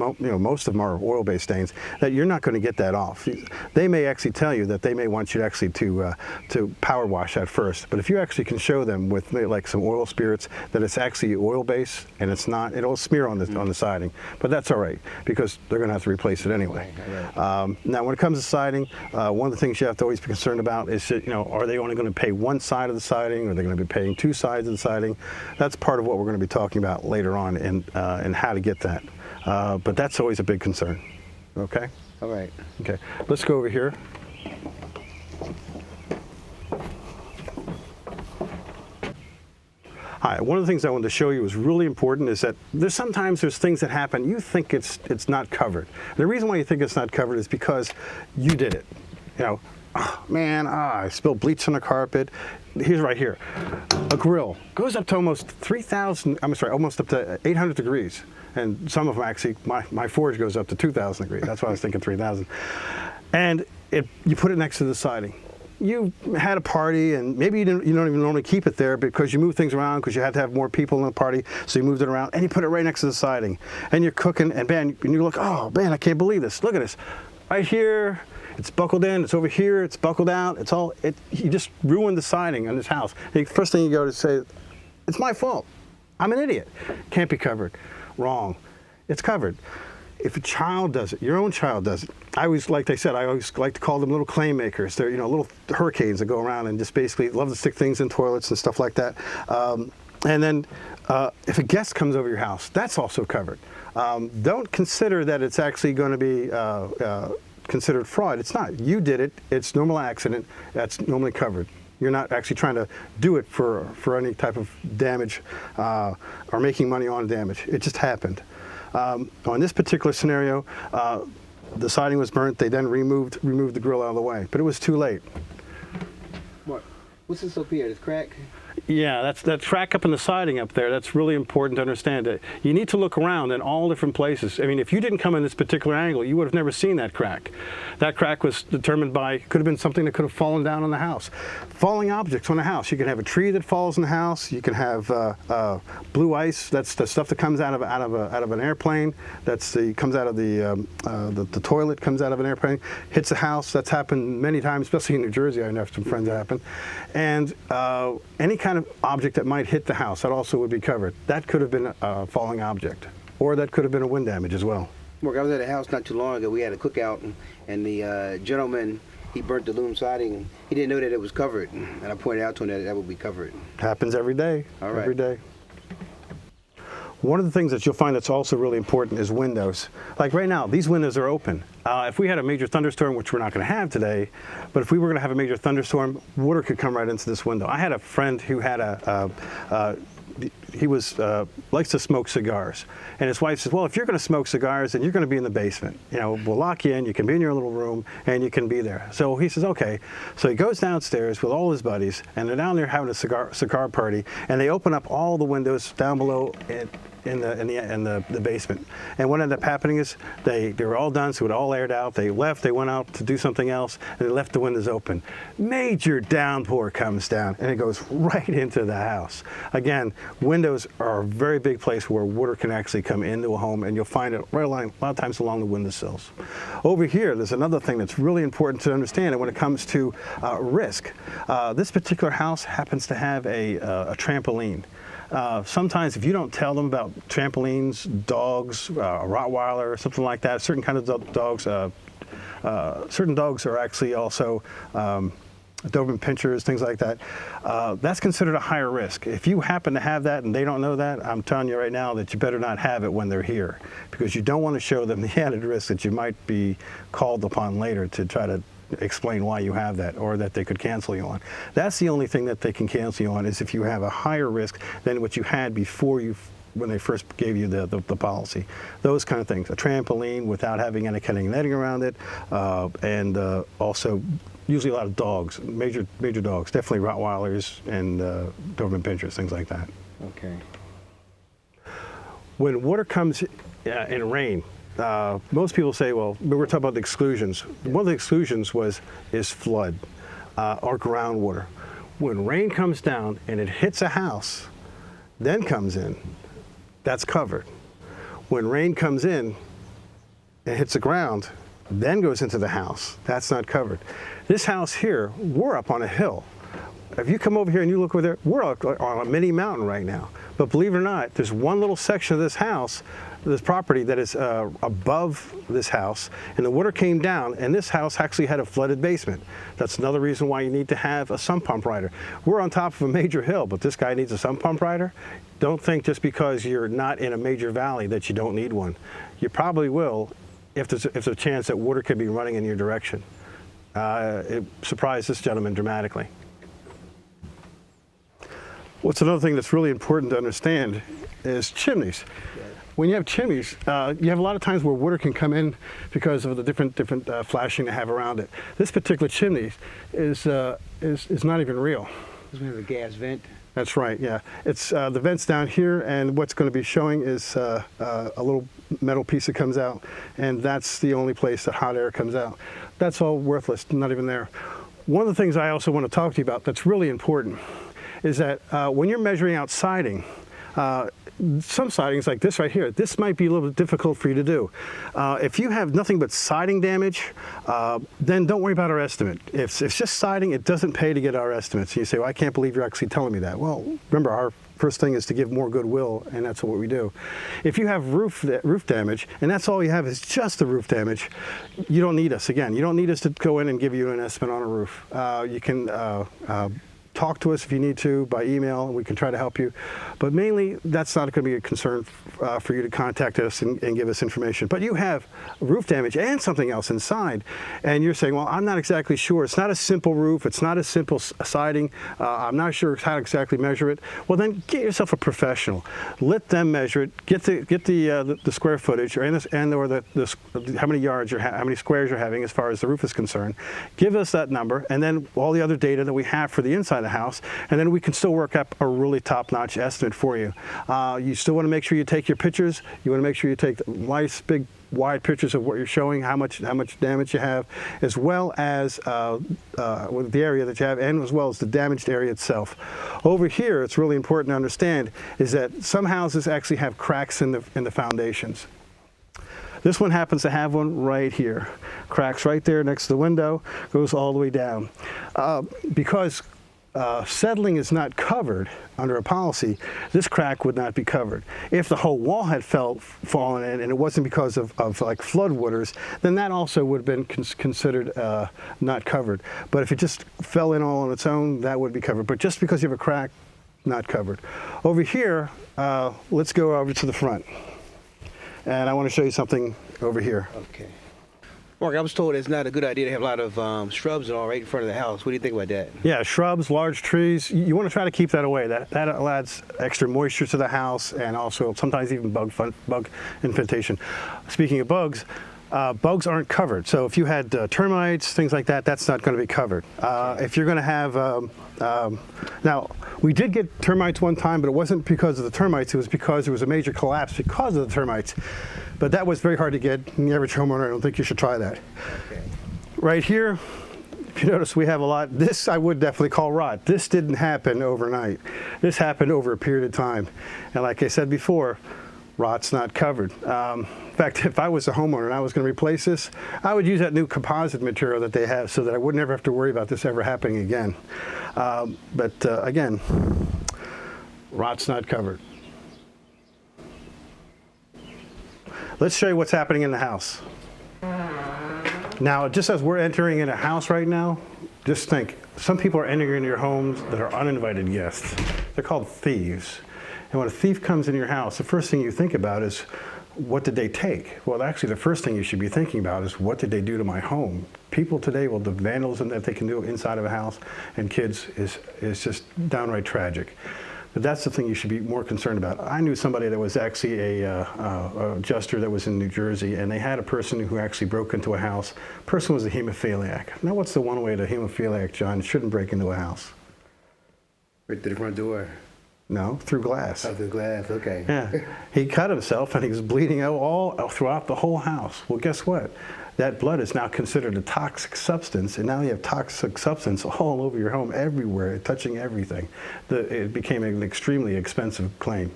most of them are oil-based stains, that you're not going to get that off. They may actually tell you that they may want you to actually to power wash that first, but if you actually can show them with like some oil spirits that it's actually oil-based and it's not, it'll smear on the siding, but that's all right because they're going to have to replace it anyway. Now, when it comes to siding, one of the things you have to always be concerned about is that, are they only going to pay one side of the siding, or are they going to be paying two sides of the siding? That's part of what we're going to be talking about later on and how to get that. But that's always a big concern. Okay? All right. Okay. Let's go over here. Hi, one of the things I wanted to show you is really important is that sometimes there's things that happen, you think it's not covered. And the reason why you think it's not covered is because you did it. Oh, man, I spilled bleach on the carpet. Here's right here. A grill goes up to almost 3,000, almost up to 800 degrees. And some of them actually, my forge goes up to 2,000 degrees. That's why I was thinking 3,000. And you put it next to the siding. You had a party, and maybe you don't even normally keep it there because you move things around because you had to have more people in the party, so you moved it around, and you put it right next to the siding. And you're cooking, and man, you look, oh man, I can't believe this. Look at this. Right here, it's buckled in, it's over here, it's buckled out, you just ruined the siding on this house. The first thing you go to say, it's my fault. I'm an idiot. Can't be covered. Wrong. It's covered. If a child does it, your own child does it, I always like to call them little clay makers. They're little hurricanes that go around and just basically love to stick things in toilets and stuff like that. And then if a guest comes over your house, that's also covered. Don't consider that it's actually going to be considered fraud. It's not. You did it. It's normal accident. That's normally covered. You're not actually trying to do it for any type of damage or making money on damage. It just happened. On this particular scenario, the siding was burnt. They then removed the grill out of the way, but it was too late. What? What's this up here? This crack? Yeah, that's that crack up in the siding up there. That's really important to understand. That you need to look around in all different places. I mean, if you didn't come in this particular angle, you would have never seen that crack. That crack was determined by, could have been something that could have fallen down on the house. Falling objects on the house. You can have a tree that falls in the house. You can have blue ice. That's the stuff that comes out of an airplane. Comes out of the toilet. Comes out of an airplane. Hits a house. That's happened many times, especially in New Jersey. I know some friends that happened. And any kind of object that might hit the house, that also would be covered. That could have been a falling object, or that could have been a wind damage as well. Mark, I was at a house not too long ago. We had a cookout, and the gentleman, he burnt the loom siding. He didn't know that it was covered, and I pointed out to him that would be covered. Happens every day. All right. Every day. One of the things that you'll find that's also really important is windows. Like right now, these windows are open. If we had a major thunderstorm, which we're not going to have today, but if we were going to have a major thunderstorm, water could come right into this window. I had a friend who had likes to smoke cigars, and his wife says, well, if you're going to smoke cigars, then you're going to be in the basement. We'll lock you in, you can be in your little room, and you can be there. So he says, okay. So he goes downstairs with all his buddies, and they're down there having a cigar party, and they open up all the windows down below in the basement. And what ended up happening is they were all done, so it all aired out. They left, they went out to do something else, and they left the windows open. Major downpour comes down, and it goes right into the house. Again, windows are a very big place where water can actually come into a home, and you'll find it right along, a lot of times along the windowsills. Over here, there's another thing that's really important to understand, and when it comes to risk. This particular house happens to have a trampoline. Sometimes if you don't tell them about trampolines, dogs, a Rottweiler, something like that, certain kind of dogs, certain dogs are actually also Doberman pinchers, things like that. That's considered a higher risk. If you happen to have that and they don't know that, I'm telling you right now that you better not have it when they're here, because you don't want to show them the added risk that you might be called upon later to try to explain why you have that, or that they could cancel you on. That's the only thing that they can cancel you on, is if you have a higher risk than what you had before when they first gave you the policy. Those kind of things. A trampoline without having any kind of netting around it, and also usually a lot of dogs, major dogs, definitely Rottweilers and Doberman pinchers, things like that. Okay. When water comes in rain, most people say, well, we're talking about the exclusions. One of the exclusions is flood or groundwater. When rain comes down and it hits a house, then comes in, that's covered. When rain comes in and hits the ground, then goes into the house. That's not covered. This house here, we're up on a hill. If you come over here and you look over there, we're on a mini mountain right now. But believe it or not, there's one little section of this house, this property that is above this house, and the water came down, and this house actually had a flooded basement. That's another reason why you need to have a sump pump rider. We're on top of a major hill, but this guy needs a sump pump rider. Don't think just because you're not in a major valley that you don't need one. You probably will if there's a chance that water could be running in your direction. It surprised this gentleman dramatically. What's another thing that's really important to understand is chimneys. When you have chimneys, you have a lot of times where water can come in because of the different flashing they have around it. This particular chimney is not even real. This one has a gas vent. That's right, yeah. It's the vent's down here, and what's going to be showing is a little metal piece that comes out, and that's the only place that hot air comes out. That's all worthless, not even there. One of the things I also want to talk to you about that's really important is that when you're measuring out siding, some sidings like this right here, this might be a little bit difficult for you to do. If you have nothing but siding damage, then don't worry about our estimate. If it's just siding, it doesn't pay to get our estimates. And you say, well, I can't believe you're actually telling me that. Well, remember, our first thing is to give more goodwill, and that's what we do. If you have roof damage, and that's all you have is just the roof damage, you don't need us. Again, you don't need us to go in and give you an estimate on a roof. You can talk to us if you need to by email, and we can try to help you. But mainly, that's not going to be a concern for you to contact us and give us information. But you have roof damage and something else inside, and you're saying, well, I'm not exactly sure. It's not a simple roof. It's not a simple siding. I'm not sure how to exactly measure it. Well, then get yourself a professional. Let them measure it. Get the square footage or how many yards how many squares you're having as far as the roof is concerned. Give us that number, and then all the other data that we have for the inside of the house, and then we can still work up a really top-notch estimate for you. You still want to make sure you take your pictures. You want to make sure you take nice, big, wide pictures of what you're showing, how much damage you have, as well as the area that you have, and as well as the damaged area itself. Over here, it's really important to understand is that some houses actually have cracks in the foundations. This one happens to have one right here. Cracks right there next to the window, goes all the way down. Because settling is not covered under a policy, this crack would not be covered. If the whole wall had fallen in and it wasn't because of like flood waters, then that also would have been considered not covered. But if it just fell in all on its own, that would be covered. But just because you have a crack, not covered. Over here, let's go over to the front. And I want to show you something over here. Okay. Mark, I was told it's not a good idea to have a lot of shrubs and all right in front of the house. What do you think about that? Yeah, shrubs, large trees, you want to try to keep that away. That adds extra moisture to the house, and also sometimes even bug infestation. Speaking of bugs, bugs aren't covered. So if you had termites, things like that, that's not going to be covered. If you're going to have, now we did get termites one time, but it wasn't because of the termites. It was because there was a major collapse because of the termites. But that was very hard to get. The average homeowner, I don't think you should try that. Okay. Right here, if you notice, we have a lot. This I would definitely call rot. This didn't happen overnight. This happened over a period of time. And like I said before, rot's not covered. In fact, if I was a homeowner and I was going to replace this, I would use that new composite material that they have so that I would never have to worry about this ever happening again. Again, rot's not covered. Let's show you what's happening in the house. Now, just as we're entering in a house right now, just think, some people are entering into your homes that are uninvited guests. They're called thieves. And when a thief comes in your house, the first thing you think about is, what did they take? Well, actually, the first thing you should be thinking about is, what did they do to my home? People today, well, the vandalism that they can do inside of a house and kids is just downright tragic. But that's the thing you should be more concerned about. I knew somebody that was actually a adjuster that was in New Jersey, and they had a person who actually broke into a house. The person was a hemophiliac. Now, what's the one way that a hemophiliac, John, shouldn't break into a house? Right to the front door. No, through glass. Oh, through glass, okay. Yeah. He cut himself, and he was bleeding out all throughout the whole house. Well, guess what? That blood is now considered a toxic substance, and now you have toxic substance all over your home, everywhere, touching everything. It became an extremely expensive claim.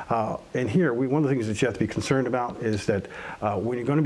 And here, one of the things that you have to be concerned about is that when you're going to be